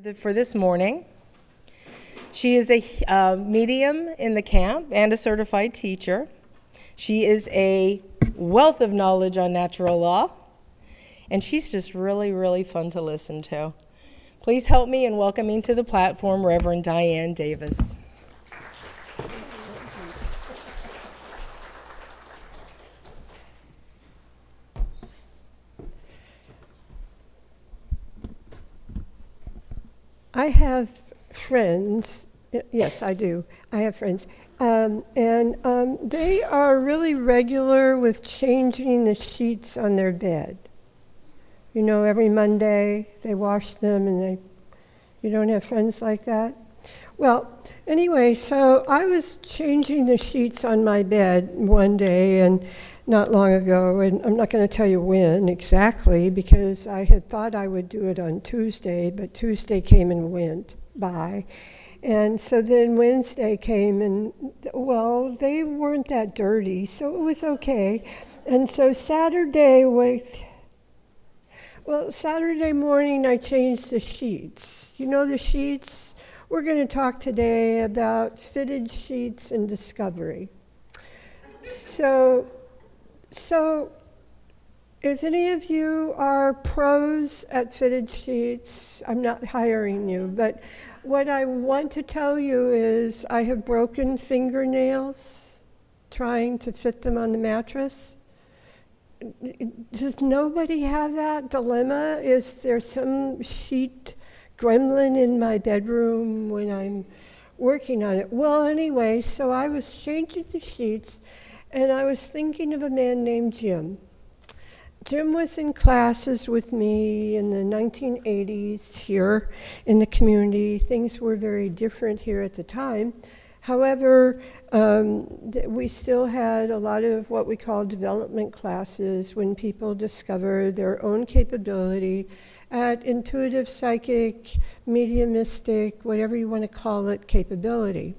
For this morning. She is a medium in the camp and a certified teacher. She is a wealth of knowledge on natural law, and she's just really, really fun to listen to. Please help me in welcoming to the platform Rev Diane Davis. I have friends. Yes, I do. I have friends. They are really regular with changing the sheets on their bed. You know, every Monday they wash them and you don't have friends like that? Well, anyway, so I was changing the sheets on my bed one day and not long ago, and I'm not going to tell you when exactly because I had thought I would do it on Tuesday, but Tuesday came and went by. And so then Wednesday came and, well, they weren't that dirty, so it was okay. And so Saturday morning I changed the sheets. You know the sheets? We're going to talk today about fitted sheets and discovery. So if any of you are pros at fitted sheets, I'm not hiring you, but what I want to tell you is I have broken fingernails trying to fit them on the mattress. Does nobody have that dilemma? Is there some sheet gremlin in my bedroom when I'm working on it? Well, anyway, so I was changing the sheets, and I was thinking of a man named Jim. Jim was in classes with me in the 1980s here in the community. Things were very different here at the time. However, we still had a lot of what we call development classes when people discover their own capability at intuitive, psychic, mediumistic, whatever you want to call it, capability.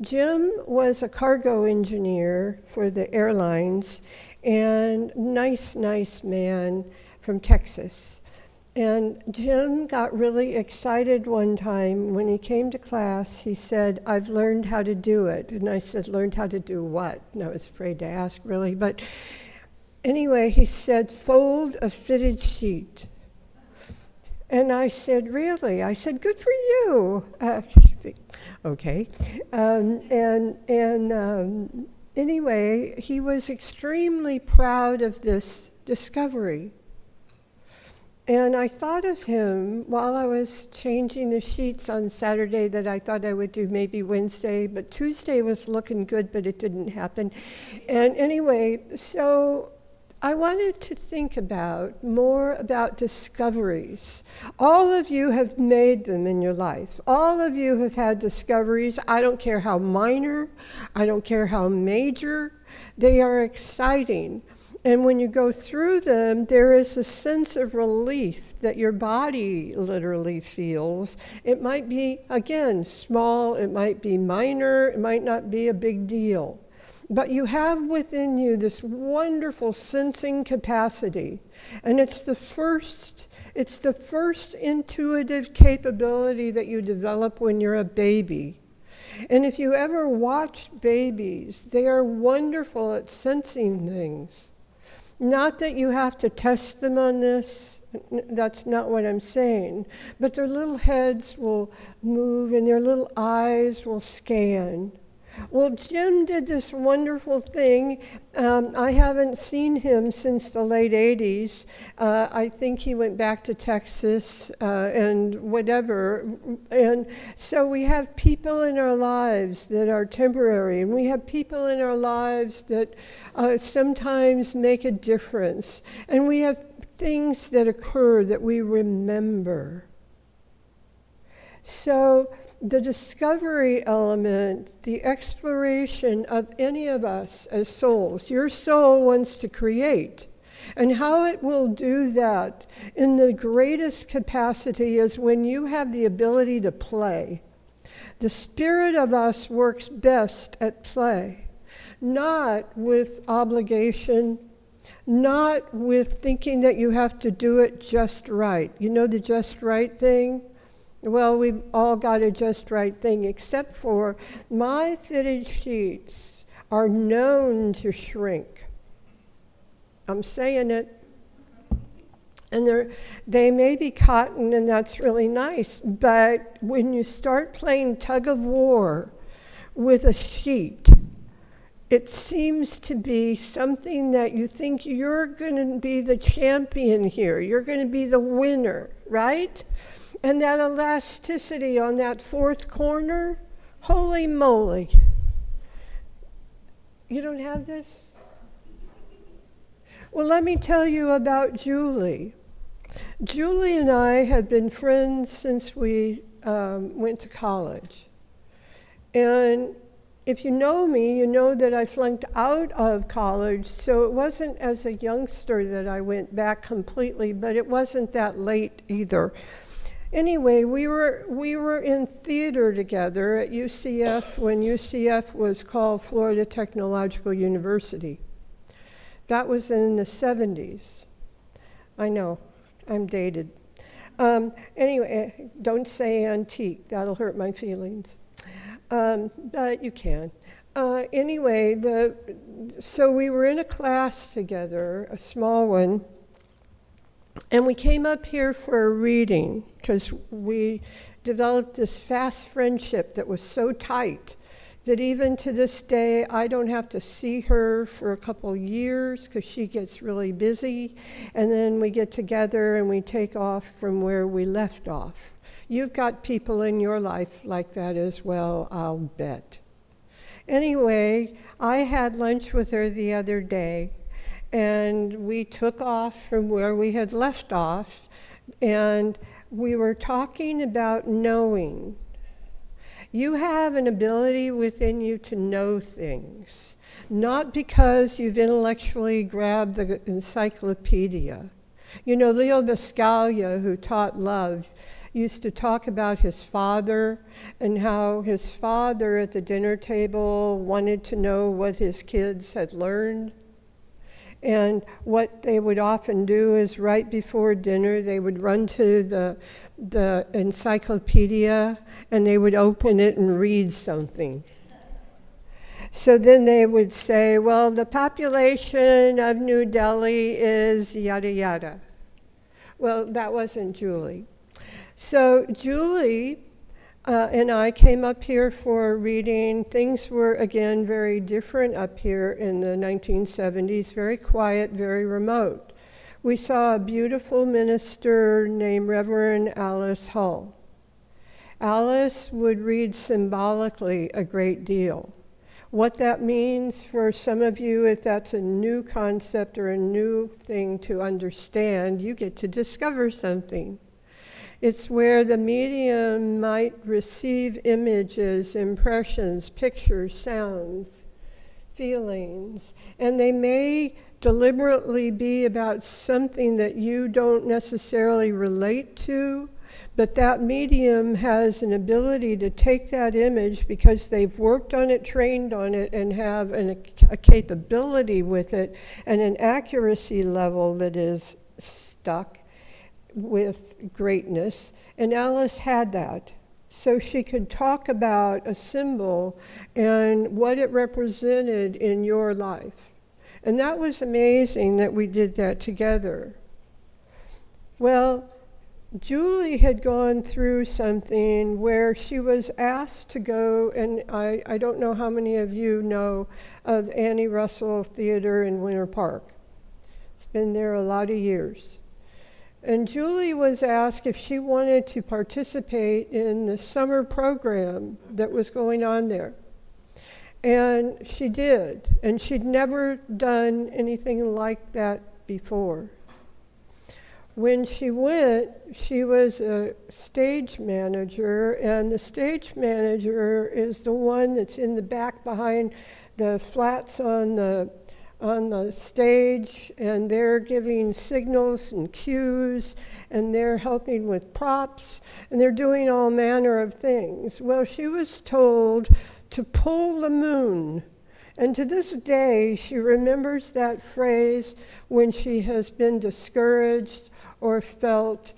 Jim was a cargo engineer for the airlines and nice man from Texas. And Jim got really excited one time when he came to class. He said, "I've learned how to do it." And I said, "Learned how to do what?" And I was afraid to ask, really. But anyway, he said, "Fold a fitted sheet." And I said, "Really?" I said, "Good for you." Okay. Anyway, he was extremely proud of this discovery. And I thought of him while I was changing the sheets on Saturday that I thought I would do maybe Wednesday, but Tuesday was looking good, but it didn't happen. And anyway, so I wanted to think more about discoveries. All of you have made them in your life. All of you have had discoveries. I don't care how minor, I don't care how major, they are exciting. And when you go through them, there is a sense of relief that your body literally feels. It might be, again, small, it might be minor, it might not be a big deal. But you have within you this wonderful sensing capacity. And it's the first intuitive capability that you develop when you're a baby. And if you ever watch babies, they are wonderful at sensing things. Not that you have to test them on this, that's not what I'm saying, but their little heads will move and their little eyes will scan. Well, Jim did this wonderful thing. I haven't seen him since the late 80s. I think he went back to Texas and whatever. And so we have people in our lives that are temporary, and we have people in our lives that sometimes make a difference. And we have things that occur that we remember. So the discovery element, the exploration of any of us as souls, your soul wants to create. And how it will do that in the greatest capacity is when you have the ability to play. The spirit of us works best at play, not with obligation, not with thinking that you have to do it just right. You know the just right thing? Well, we've all got a just right thing, except for my fitted sheets are known to shrink. I'm saying it. And they may be cotton, and that's really nice, but when you start playing tug of war with a sheet, it seems to be something that you think you're going to be the champion here. You're going to be the winner, right? And that elasticity on that fourth corner, holy moly. You don't have this? Well, let me tell you about Julie. Julie and I had been friends since we went to college. And if you know me, you know that I flunked out of college, so it wasn't as a youngster that I went back completely, but it wasn't that late either. Anyway, we were in theater together at UCF when UCF was called Florida Technological University. That was in the 70s. I know, I'm dated. Anyway, don't say antique, that'll hurt my feelings. But you can. Anyway, so we were in a class together, a small one, and we came up here for a reading because we developed this fast friendship that was so tight that even to this day, I don't have to see her for a couple years because she gets really busy, and then we get together and we take off from where we left off. You've got people in your life like that as well, I'll bet. Anyway, I had lunch with her the other day, and we took off from where we had left off, and we were talking about knowing. You have an ability within you to know things, not because you've intellectually grabbed the encyclopedia. You know, Leo Biscaglia, who taught love, used to talk about his father and how his father at the dinner table wanted to know what his kids had learned. And what they would often do is right before dinner, they would run to the encyclopedia and they would open it and read something. So then they would say, well, the population of New Delhi is yada yada. Well, that wasn't Julie. So Julie and I came up here for a reading. Things were, again, very different up here in the 1970s, very quiet, very remote. We saw a beautiful minister named Reverend Alice Hull. Alice would read symbolically a great deal. What that means for some of you, if that's a new concept or a new thing to understand, you get to discover something. It's where the medium might receive images, impressions, pictures, sounds, feelings, and they may deliberately be about something that you don't necessarily relate to, but that medium has an ability to take that image because they've worked on it, trained on it, and have a capability with it and an accuracy level that is stuck with greatness. And Alice had that. So she could talk about a symbol and what it represented in your life. And that was amazing that we did that together. Well, Julie had gone through something where she was asked to go, and I don't know how many of you know of Annie Russell Theater in Winter Park. It's been there a lot of years. And Julie was asked if she wanted to participate in the summer program that was going on there. And she did, and she'd never done anything like that before. When she went, she was a stage manager, and the stage manager is the one that's in the back behind the flats on the stage, and they're giving signals and cues, and they're helping with props, and they're doing all manner of things. Well, she was told to pull the moon. And to this day, she remembers that phrase when she has been discouraged or felt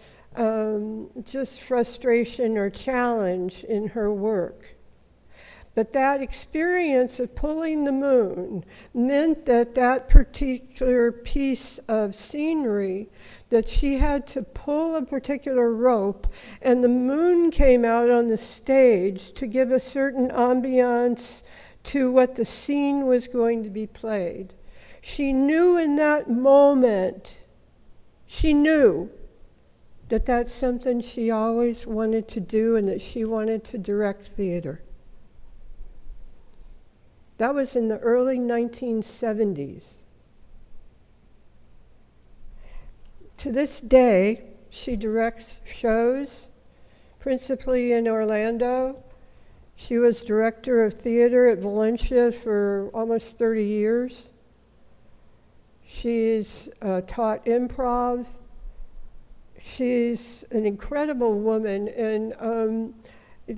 just frustration or challenge in her work. But that experience of pulling the moon meant that that particular piece of scenery, that she had to pull a particular rope, and the moon came out on the stage to give a certain ambiance to what the scene was going to be played. She knew in that moment, she knew that that's something she always wanted to do and that she wanted to direct theater. That was in the early 1970s. To this day, she directs shows, principally in Orlando. She was director of theater at Valencia for almost 30 years. She's taught improv. She's an incredible woman, and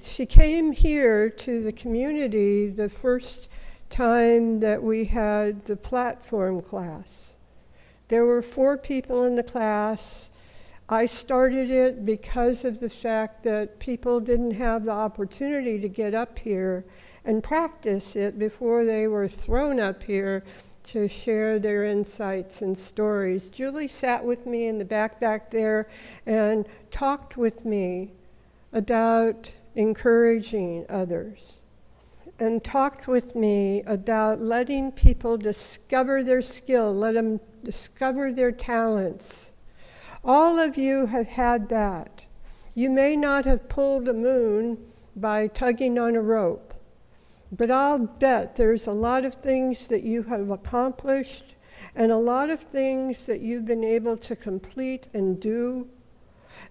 she came here to the community the first time that we had the platform class. There were 4 people in the class. I started it because of the fact that people didn't have the opportunity to get up here and practice it before they were thrown up here to share their insights and stories. Julie sat with me in the back there and talked with me about encouraging others, and talked with me about letting people discover their skill, let them discover their talents. All of you have had that. You may not have pulled the moon by tugging on a rope, but I'll bet there's a lot of things that you have accomplished and a lot of things that you've been able to complete and do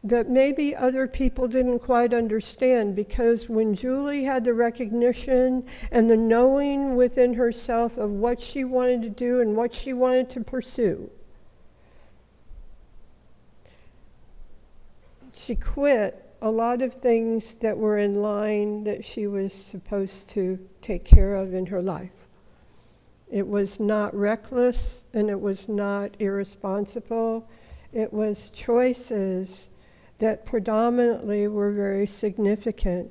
that maybe other people didn't quite understand, because when Julie had the recognition and the knowing within herself of what she wanted to do and what she wanted to pursue, she quit a lot of things that were in line that she was supposed to take care of in her life. It was not reckless and it was not irresponsible. It was choices that predominantly were very significant.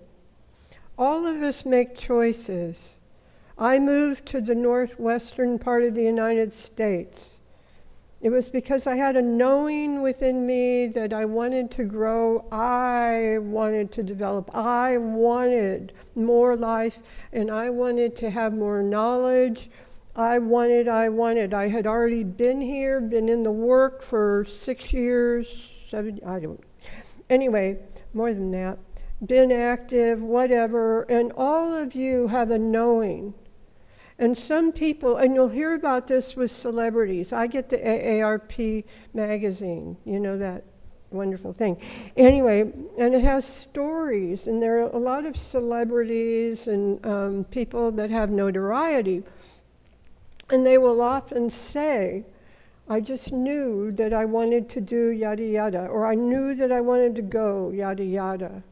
All of us make choices. I moved to the northwestern part of the United States. It was because I had a knowing within me that I wanted to grow, I wanted to develop, I wanted more life, and I wanted to have more knowledge. I wanted. I had already been here, been in the work for 6 years, 7, anyway, more than that. Been active, whatever, and all of you have a knowing. And some people, and you'll hear about this with celebrities. I get the AARP magazine, you know, that wonderful thing. Anyway, and it has stories, and there are a lot of celebrities and people that have notoriety. And they will often say, I just knew that I wanted to do yada yada, or I knew that I wanted to go yada yada.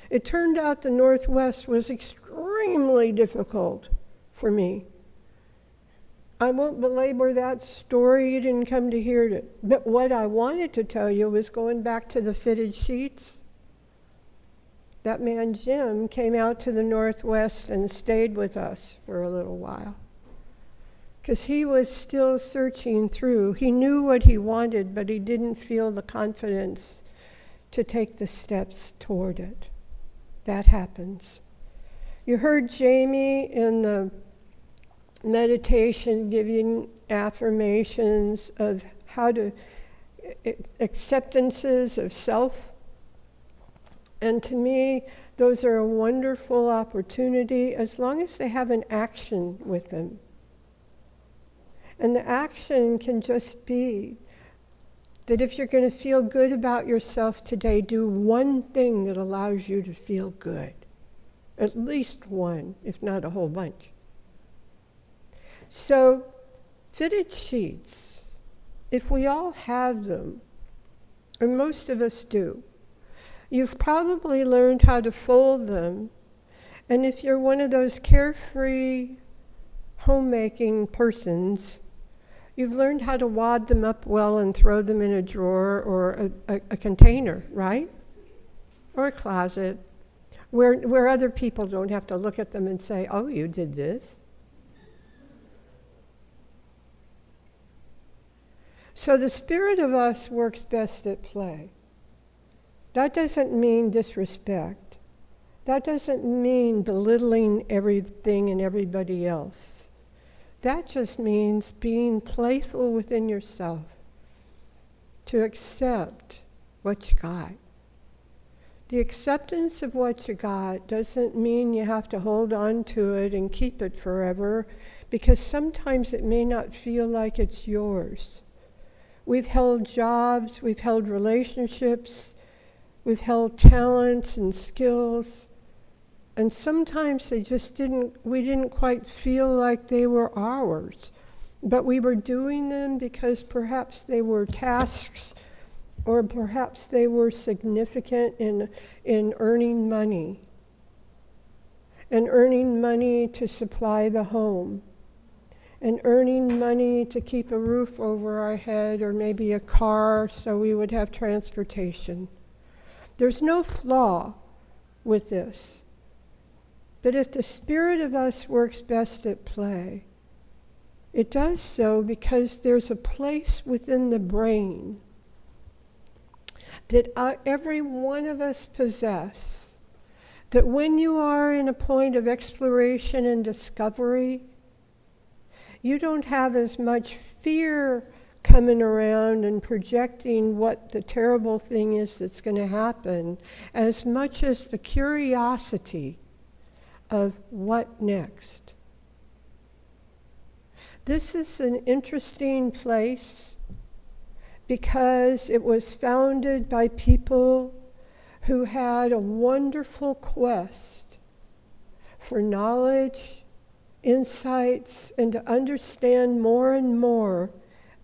It turned out the Northwest was extremely difficult for me. I won't belabor that story, you didn't come to hear it. But what I wanted to tell you was going back to the fitted sheets. That man Jim came out to the Northwest and stayed with us for a little while, because he was still searching through. He knew what he wanted, but he didn't feel the confidence to take the steps toward it. That happens. You heard Jamie in the meditation giving affirmations of how to, acceptances of self. And to me, those are a wonderful opportunity as long as they have an action with them. And the action can just be that if you're going to feel good about yourself today, do one thing that allows you to feel good. At least one, if not a whole bunch. So, fitted sheets, if we all have them, and most of us do, you've probably learned how to fold them. And if you're one of those carefree homemaking persons, You've learned how to wad them up well and throw them in a drawer or a container, right? Or a closet, where other people don't have to look at them and say, oh, you did this. So the spirit of us works best at play. That doesn't mean disrespect. That doesn't mean belittling everything and everybody else. That just means being playful within yourself to accept what you got. The acceptance of what you got doesn't mean you have to hold on to it and keep it forever, because sometimes it may not feel like it's yours. We've held jobs, we've held relationships, we've held talents and skills, and sometimes we didn't quite feel like they were ours, but we were doing them because perhaps they were tasks, or perhaps they were significant in earning money, and earning money to supply the home, and earning money to keep a roof over our head, or maybe a car so we would have transportation. There's no flaw with this. But if the spirit of us works best at play, it does so because there's a place within the brain that every one of us possess, that when you are in a point of exploration and discovery, you don't have as much fear coming around and projecting what the terrible thing is that's going to happen, as much as the curiosity of what next. This is an interesting place because it was founded by people who had a wonderful quest for knowledge, insights, and to understand more and more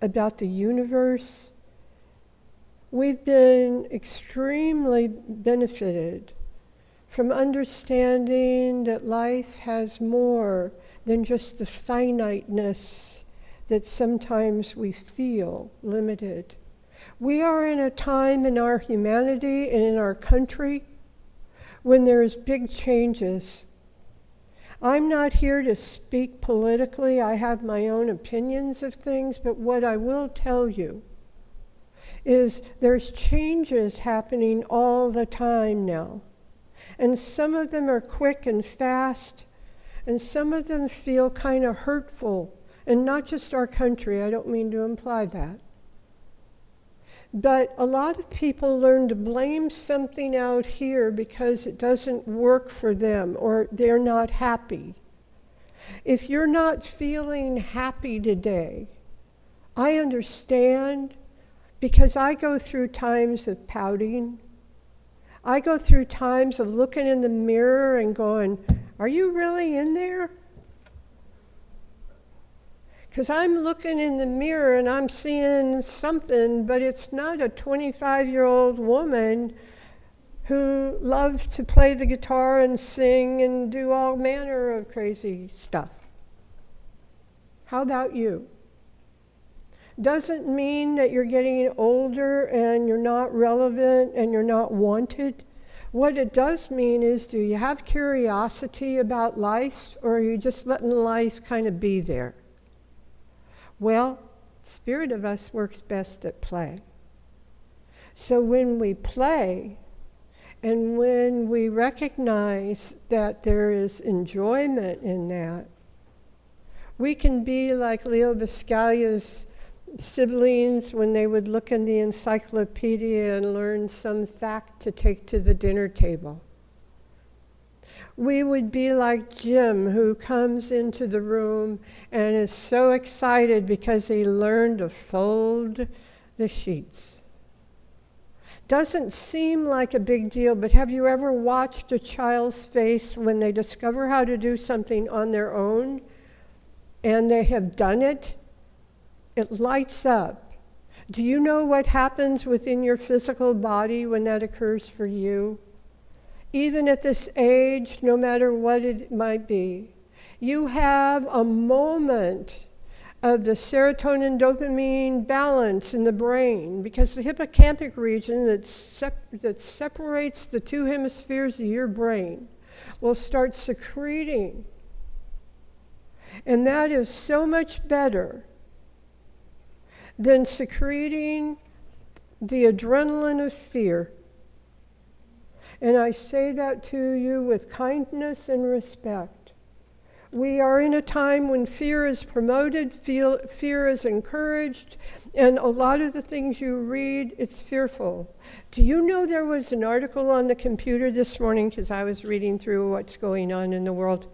about the universe. We've been extremely benefited from understanding that life has more than just the finiteness that sometimes we feel limited. We are in a time in our humanity and in our country when there's big changes. I'm not here to speak politically. I have my own opinions of things, but what I will tell you is there's changes happening all the time now. And some of them are quick and fast, and some of them feel kind of hurtful. And not just our country, I don't mean to imply that. But a lot of people learn to blame something out here because it doesn't work for them or they're not happy. If you're not feeling happy today, I understand, because I go through times of pouting. I go through times of looking in the mirror and going, are you really in there? Because I'm looking in the mirror and I'm seeing something, but it's not a 25-year-old woman who loves to play the guitar and sing and do all manner of crazy stuff. How about you? Doesn't mean that you're getting older and you're not relevant and you're not wanted. What it does mean is, do you have curiosity about life, or are you just letting life kind of be there? Well, the spirit of us works best at play. So when we play, and when we recognize that there is enjoyment in that, we can be like Leo Biscaglia's siblings when they would look in the encyclopedia and learn some fact to take to the dinner table. We would be like Jim, who comes into the room and is so excited because he learned to fold the sheets. Doesn't seem like a big deal, but have you ever watched a child's face when they discover how to do something on their own and they have done it? It lights up. Do you know what happens within your physical body when that occurs for you? Even at this age, no matter what it might be, you have a moment of the serotonin dopamine balance in the brain, because the hippocampal region that separates the two hemispheres of your brain will start secreting. And that is so much better than secreting the adrenaline of fear. And I say that to you with kindness and respect. We are in a time when fear is promoted, fear is encouraged, and a lot of the things you read, it's fearful. Do you know there was an article on the computer this morning, because I was reading through what's going on in the world?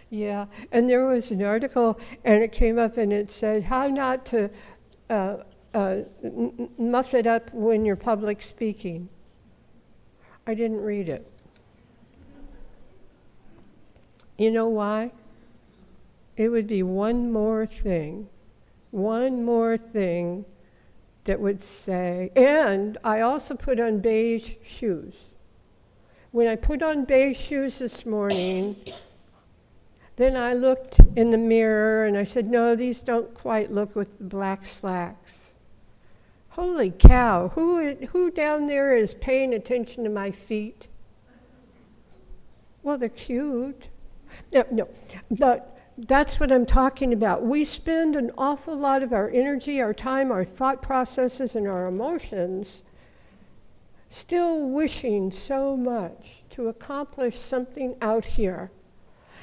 Yeah, and there was an article, and it came up and it said how not to muff it up when you're public speaking. I didn't read it. You know why? It would be one more thing that would say, and I also put on beige shoes. When I put on beige shoes this morning, then I looked in the mirror and I said, no, these don't quite look with the black slacks. Holy cow, who down there is paying attention to my feet? Well, they're cute. No, but that's what I'm talking about. We spend an awful lot of our energy, our time, our thought processes, and our emotions still wishing so much to accomplish something out here.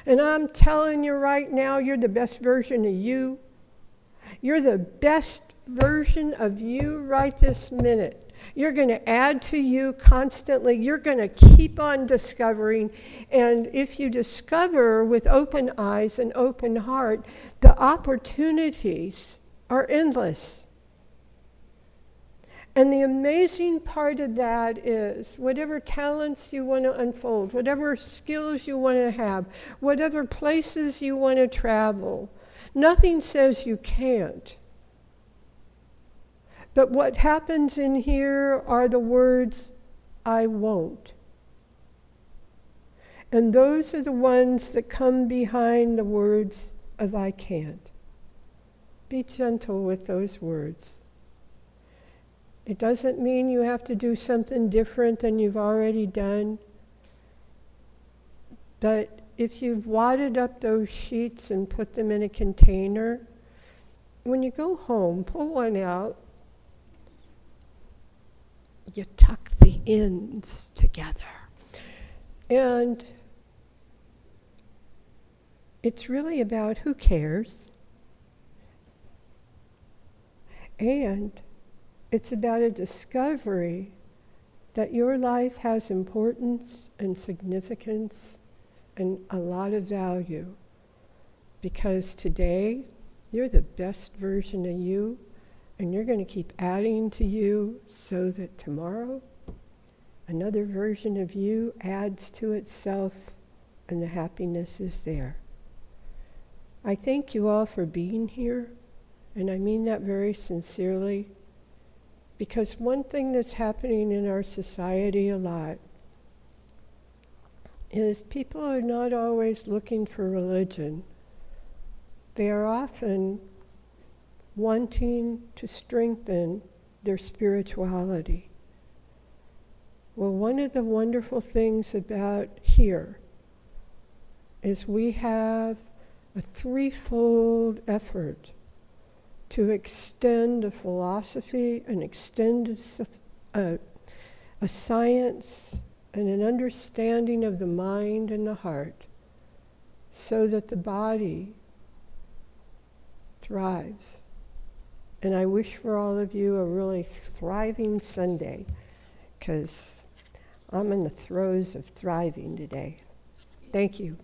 And I'm telling you right now, you're the best version of you. You're the best version of you right this minute. You're going to add to you constantly. You're going to keep on discovering. And if you discover with open eyes and open heart, the opportunities are endless. And the amazing part of that is whatever talents you want to unfold, whatever skills you want to have, whatever places you want to travel, nothing says you can't. But what happens in here are the words, I won't. And those are the ones that come behind the words of I can't. Be gentle with those words. It doesn't mean you have to do something different than you've already done. But if you've wadded up those sheets and put them in a container, when you go home, pull one out. You tuck the ends together. And it's really about who cares. And it's about a discovery that your life has importance and significance and a lot of value. Because today, you're the best version of you. And you're going to keep adding to you so that tomorrow another version of you adds to itself and the happiness is there. I thank you all for being here, and I mean that very sincerely, because one thing that's happening in our society a lot is people are not always looking for religion. They are often wanting to strengthen their spirituality. Well, one of the wonderful things about here is we have a threefold effort to extend a philosophy, and extend a science, and an understanding of the mind and the heart, so that the body thrives. And I wish for all of you a really thriving Sunday, because I'm in the throes of thriving today. Thank you.